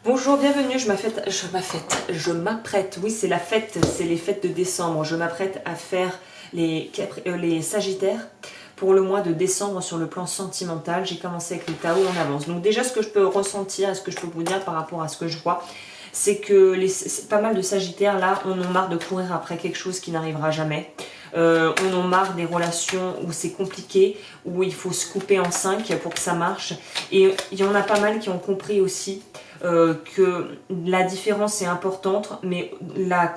Bonjour, bienvenue, je m'apprête, oui c'est la fête, c'est les fêtes de décembre, je m'apprête à faire les Sagittaires pour le mois de décembre sur le plan sentimental. J'ai commencé avec le Tao en avance. Donc déjà ce que je peux ressentir et ce que je peux vous dire par rapport à ce que je vois, c'est que pas mal de Sagittaires là, on en marre de courir après quelque chose qui n'arrivera jamais. On en marre des relations où c'est compliqué, où il faut se couper en 5 pour que ça marche. Et il y en a pas mal qui ont compris aussi que la différence est importante, mais la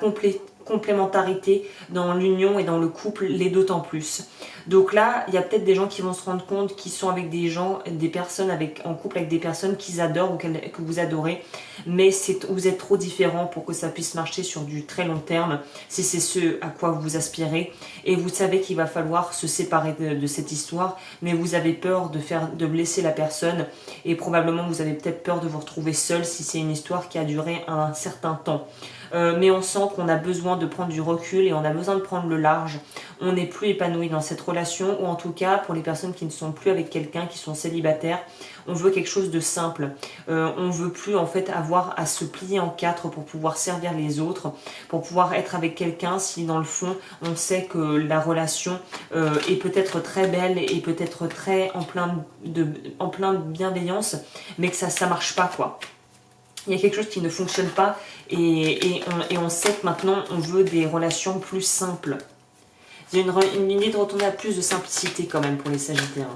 complémentarité dans l'union et dans le couple l'est d'autant plus. Donc là, il y a peut-être des gens qui vont se rendre compte qu'ils sont avec des gens, des personnes en couple avec des personnes qu'ils adorent ou que vous adorez, mais vous êtes trop différents pour que ça puisse marcher sur du très long terme, si c'est ce à quoi vous aspirez. Et vous savez qu'il va falloir se séparer de cette histoire, mais vous avez peur de blesser la personne et probablement vous avez peut-être peur de vous retrouver seul si c'est une histoire qui a duré un certain temps. Mais on sent qu'on a besoin de prendre du recul et on a besoin de prendre le large. On n'est plus épanoui dans cette relation, ou en tout cas pour les personnes qui ne sont plus avec quelqu'un, qui sont célibataires, on veut quelque chose de simple. On veut plus en fait avoir à se plier en 4 pour pouvoir servir les autres, pour pouvoir être avec quelqu'un si dans le fond on sait que la relation est peut-être très belle et peut-être très en plein de bienveillance, mais que ça marche pas quoi. Il y a quelque chose qui ne fonctionne pas et on sait que maintenant on veut des relations plus simples. Il y a une idée de retourner à plus de simplicité quand même pour les Sagittaires.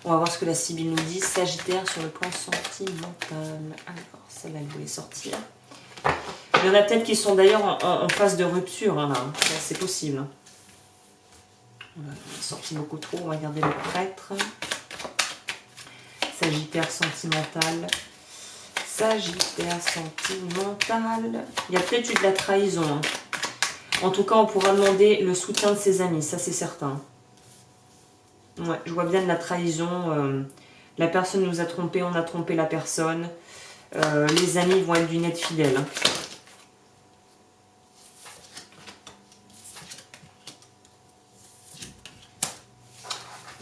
On va voir ce que la Sibylle nous dit. Sagittaire sur le plan sentimental. Alors, celle-là, elle voulait sortir. Il y en a peut-être qui sont d'ailleurs en phase de rupture. Hein, là. C'est possible. On a sorti beaucoup trop. On va garder le prêtre. Sagittaire sentimental. Sagittaire sentimental. Il y a peut-être eu de la trahison. Hein. En tout cas, on pourra demander le soutien de ses amis. Ça, c'est certain. Ouais, je vois bien de la trahison. La personne nous a trompés, on a trompé la personne. Les amis vont être du net fidèle. Hein.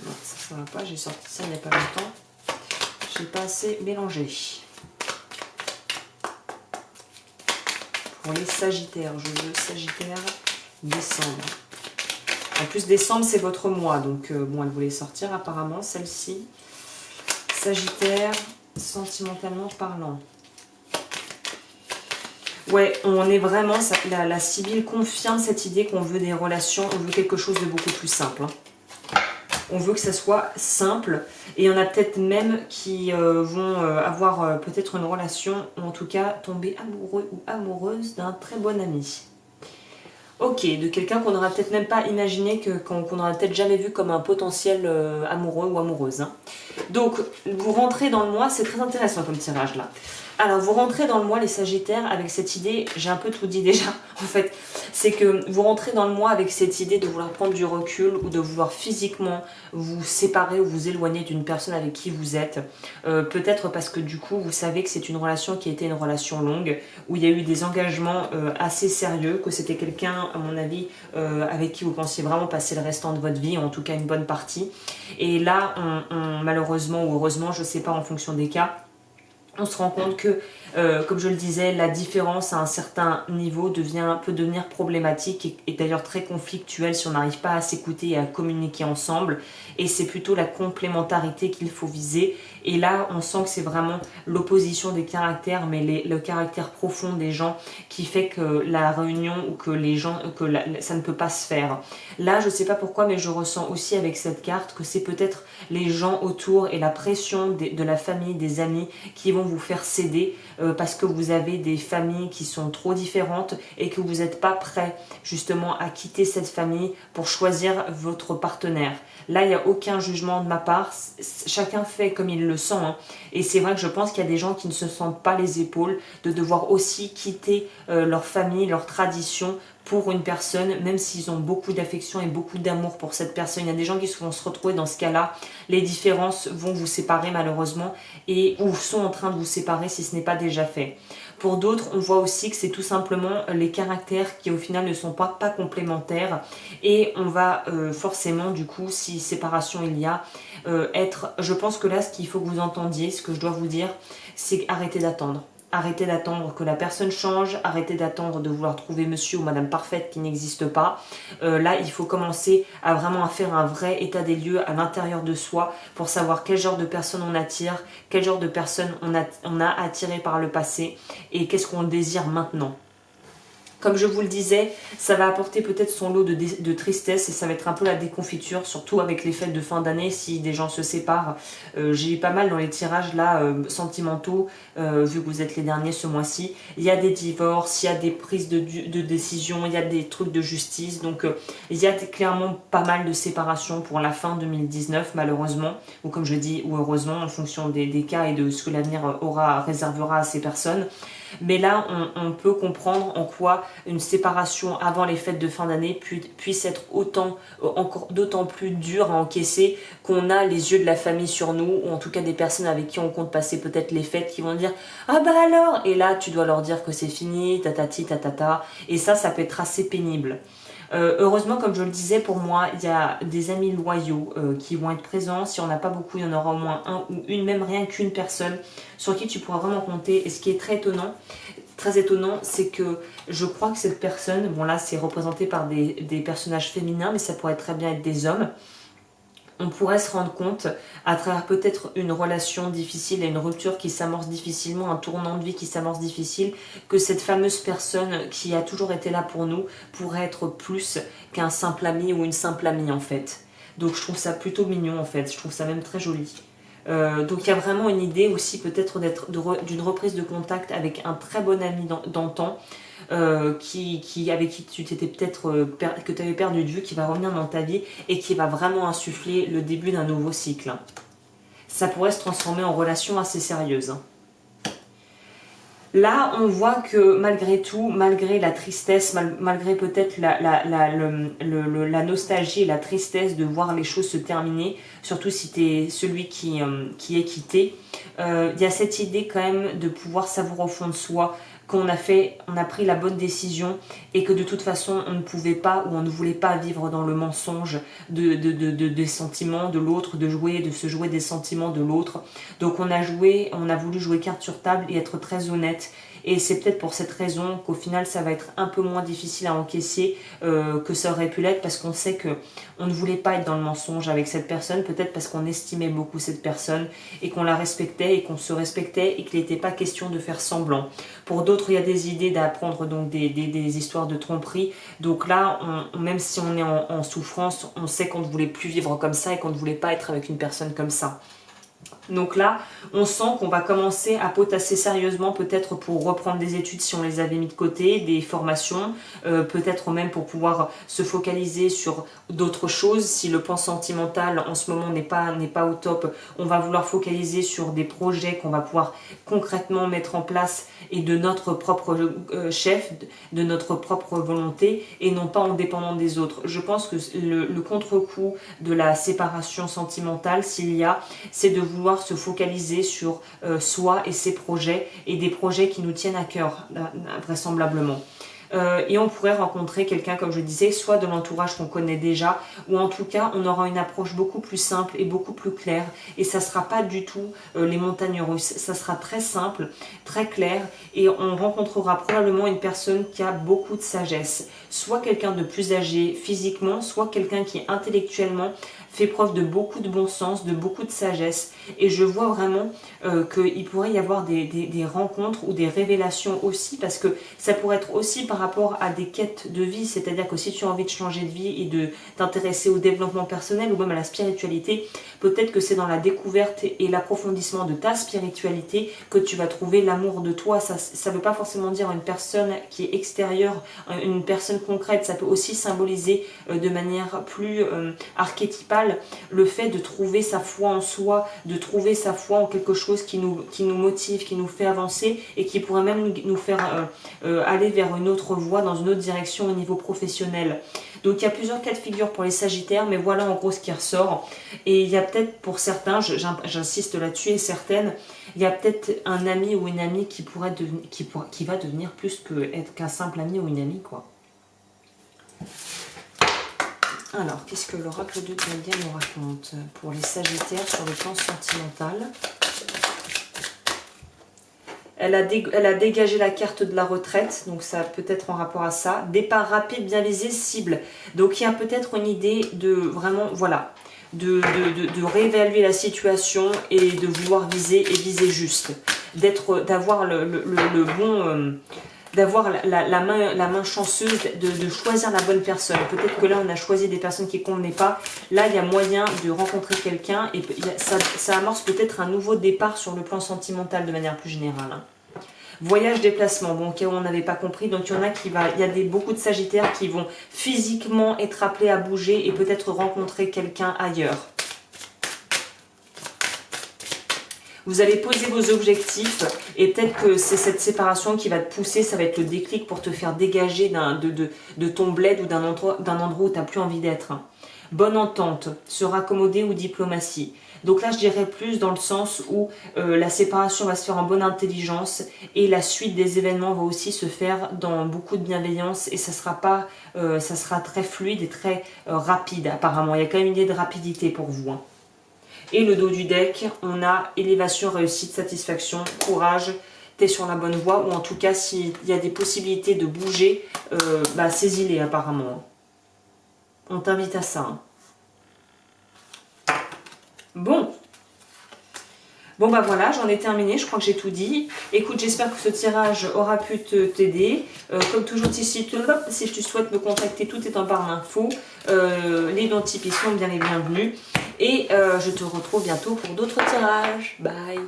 Non, ça va pas. J'ai sorti ça il n'y a pas longtemps. J'ai pas assez mélangé. Pour les Sagittaires, je veux Sagittaire décembre. En plus, décembre, c'est votre mois. Donc, bon, elle voulait sortir apparemment, celle-ci. Sagittaire, sentimentalement parlant. Ouais, on est vraiment... La Sibylle confirme cette idée qu'on veut des relations, on veut quelque chose de beaucoup plus simple. Hein. On veut que ça soit simple. Et il y en a peut-être même qui vont avoir peut-être une relation, ou en tout cas tomber amoureux ou amoureuse d'un très bon ami. Ok, de quelqu'un qu'on n'aurait peut-être même pas imaginé, qu'on n'aurait peut-être jamais vu comme un potentiel amoureux ou amoureuse. Hein. Donc, vous rentrez dans le mois, c'est très intéressant comme tirage là. Alors, vous rentrez dans le mois les Sagittaires avec cette idée, j'ai un peu tout dit déjà en fait, c'est que vous rentrez dans le mois avec cette idée de vouloir prendre du recul ou de vouloir physiquement vous séparer ou vous éloigner d'une personne avec qui vous êtes. Peut-être parce que du coup, vous savez que c'est une relation qui a été une relation longue, où il y a eu des engagements assez sérieux, que c'était quelqu'un, à mon avis, avec qui vous pensiez vraiment passer le restant de votre vie, en tout cas une bonne partie. Et là, malheureusement ou heureusement, je ne sais pas en fonction des cas, on se rend compte que, comme je le disais, la différence à un certain niveau peut devenir problématique et d'ailleurs très conflictuelle si on n'arrive pas à s'écouter et à communiquer ensemble. Et c'est plutôt la complémentarité qu'il faut viser. Et là, on sent que c'est vraiment l'opposition des caractères, mais le caractère profond des gens qui fait que la réunion ou que les gens, ça ne peut pas se faire. Là, je ne sais pas pourquoi, mais je ressens aussi avec cette carte que c'est peut-être les gens autour et la pression de la famille, des amis qui vont vous faire céder parce que vous avez des familles qui sont trop différentes et que vous n'êtes pas prêt justement à quitter cette famille pour choisir votre partenaire. Là, il n'y a aucun jugement de ma part. Chacun fait comme il le sent. Hein. Et c'est vrai que je pense qu'il y a des gens qui ne se sentent pas les épaules de devoir aussi quitter leur famille, leur tradition pour une personne, même s'ils ont beaucoup d'affection et beaucoup d'amour pour cette personne. Il y a des gens qui vont se retrouver dans ce cas-là. Les différences vont vous séparer malheureusement ou sont en train de vous séparer si ce n'est pas déjà fait. Pour d'autres, on voit aussi que c'est tout simplement les caractères qui au final ne sont pas complémentaires et on va forcément du coup, si séparation il y a, je pense que là ce qu'il faut que vous entendiez, ce que je dois vous dire, c'est arrêter d'attendre. Arrêtez d'attendre que la personne change, arrêtez d'attendre de vouloir trouver monsieur ou madame parfaite qui n'existe pas. Là, il faut commencer à vraiment faire un vrai état des lieux à l'intérieur de soi pour savoir quel genre de personne on attire, quel genre de personne on a attiré par le passé et qu'est-ce qu'on désire maintenant. Comme je vous le disais, ça va apporter peut-être son lot de tristesse et ça va être un peu la déconfiture, surtout avec les fêtes de fin d'année, si des gens se séparent. J'ai eu pas mal dans les tirages là sentimentaux, vu que vous êtes les derniers ce mois-ci. Il y a des divorces, il y a des prises de décision, il y a des trucs de justice. Donc il y a clairement pas mal de séparations pour la fin 2019 malheureusement, ou comme je dis, ou heureusement en fonction des cas et de ce que l'avenir réservera à ces personnes. Mais là, on peut comprendre en quoi une séparation avant les fêtes de fin d'année puisse être encore d'autant plus dure à encaisser qu'on a les yeux de la famille sur nous, ou en tout cas des personnes avec qui on compte passer peut-être les fêtes qui vont dire « Ah bah alors !» Et là, tu dois leur dire que c'est fini, tatati, tatata. Et ça peut être assez pénible. Heureusement, comme je le disais, pour moi, il y a des amis loyaux qui vont être présents. Si on n'a pas beaucoup, il y en aura au moins un ou une, même rien qu'une personne sur qui tu pourras vraiment compter. Et ce qui est très étonnant, c'est que je crois que cette personne, bon là c'est représenté par des personnages féminins, mais ça pourrait très bien être des hommes. On pourrait se rendre compte, à travers peut-être une relation difficile et une rupture qui s'amorce difficilement, un tournant de vie qui s'amorce difficile, que cette fameuse personne qui a toujours été là pour nous pourrait être plus qu'un simple ami ou une simple amie en fait. Donc je trouve ça plutôt mignon en fait, je trouve ça même très joli. Donc il y a vraiment une idée aussi peut-être d'une reprise de contact avec un très bon ami d'antan, avec qui tu t'étais peut-être que tu avais perdu de vue, qui va revenir dans ta vie et qui va vraiment insuffler le début d'un nouveau cycle. Ça pourrait se transformer en relation assez sérieuse. Là, on voit que malgré tout, malgré la tristesse, malgré peut-être la nostalgie et la tristesse de voir les choses se terminer, surtout si tu es celui qui est quitté, il y a cette idée quand même de pouvoir savourer au fond de soi qu'on a pris la bonne décision et que de toute façon on ne pouvait pas ou on ne voulait pas vivre dans le mensonge des sentiments de l'autre, de se jouer des sentiments de l'autre. Donc on a voulu jouer carte sur table et être très honnête. Et c'est peut-être pour cette raison qu'au final ça va être un peu moins difficile à encaisser que ça aurait pu l'être, parce qu'on sait qu'on ne voulait pas être dans le mensonge avec cette personne, peut-être parce qu'on estimait beaucoup cette personne et qu'on la respectait et qu'on se respectait et qu'il n'était pas question de faire semblant. Pour d'autres, il y a des idées d'apprendre donc des histoires de tromperie. Donc là, même si on est en souffrance, on sait qu'on ne voulait plus vivre comme ça et qu'on ne voulait pas être avec une personne comme ça. Donc là, on sent qu'on va commencer à potasser sérieusement, peut-être pour reprendre des études si on les avait mis de côté, des formations, peut-être même pour pouvoir se focaliser sur d'autres choses. Si le plan sentimental en ce moment n'est pas au top, on va vouloir focaliser sur des projets qu'on va pouvoir concrètement mettre en place et de notre propre chef, de notre propre volonté et non pas en dépendant des autres. Je pense que le contre-coup de la séparation sentimentale, s'il y a, c'est de vouloir se focaliser sur soi et ses projets, et des projets qui nous tiennent à cœur, vraisemblablement. Et on pourrait rencontrer quelqu'un, comme je disais, soit de l'entourage qu'on connaît déjà, ou en tout cas on aura une approche beaucoup plus simple et beaucoup plus claire, et ça ne sera pas du tout les montagnes russes, ça sera très simple, très clair, et on rencontrera probablement une personne qui a beaucoup de sagesse, soit quelqu'un de plus âgé physiquement, soit quelqu'un qui intellectuellement fait preuve de beaucoup de bon sens, de beaucoup de sagesse, et je vois vraiment qu'il pourrait y avoir des rencontres ou des révélations aussi, parce que ça pourrait être aussi par rapport à des quêtes de vie, c'est-à-dire que si tu as envie de changer de vie et de t'intéresser au développement personnel ou même à la spiritualité, peut-être que c'est dans la découverte et l'approfondissement de ta spiritualité que tu vas trouver l'amour de toi. Ça ne veut pas forcément dire une personne qui est extérieure, une personne concrète, ça peut aussi symboliser de manière plus archétypale le fait de trouver sa foi en soi, de trouver sa foi en quelque chose qui nous motive, qui nous fait avancer et qui pourrait même nous faire aller vers une autre voie, dans une autre direction au niveau professionnel. Donc il y a plusieurs cas de figure pour les Sagittaires, mais voilà en gros ce qui ressort. Et il y a peut-être pour certains, j'insiste là-dessus, et certaines, il y a peut-être un ami ou une amie qui va devenir plus qu'un simple ami ou une amie, quoi. Alors, qu'est-ce que l'oracle de Diane nous raconte pour les Sagittaires sur le plan sentimental? Elle a dégagé la carte de la retraite, donc ça peut être en rapport à ça. Départ rapide, bien visé, cible. Donc il y a peut-être une idée de vraiment, voilà, de réévaluer la situation et de vouloir viser et viser juste. D'avoir le bon... d'avoir la main chanceuse, de choisir la bonne personne. Peut-être que là, on a choisi des personnes qui ne convenaient pas. Là, il y a moyen de rencontrer quelqu'un et ça amorce peut-être un nouveau départ sur le plan sentimental de manière plus générale. Hein. Voyage, déplacement, bon, au cas où on n'avait pas compris, donc il y en a beaucoup de sagittaires qui vont physiquement être appelés à bouger et peut-être rencontrer quelqu'un ailleurs. Vous allez poser vos objectifs et peut-être que c'est cette séparation qui va te pousser, ça va être le déclic pour te faire dégager de ton bled ou d'un endroit où tu n'as plus envie d'être. Bonne entente, se raccommoder ou diplomatie. Donc là, je dirais plus dans le sens où la séparation va se faire en bonne intelligence et la suite des événements va aussi se faire dans beaucoup de bienveillance et ça sera très fluide et très rapide apparemment. Il y a quand même une idée de rapidité pour vous. Hein. Et le dos du deck, on a élévation, réussite, satisfaction, courage, tu es sur la bonne voie, ou en tout cas, s'il y a des possibilités de bouger, saisis-les apparemment. On t'invite à ça. Hein. Bon, bah voilà, j'en ai terminé, je crois que j'ai tout dit. Écoute, j'espère que ce tirage aura pu t'aider. Comme toujours, si tu souhaites me contacter, tout est en barre d'infos. Les dons Tipeee sont bien les bienvenus. Et je te retrouve bientôt pour d'autres tirages. Bye!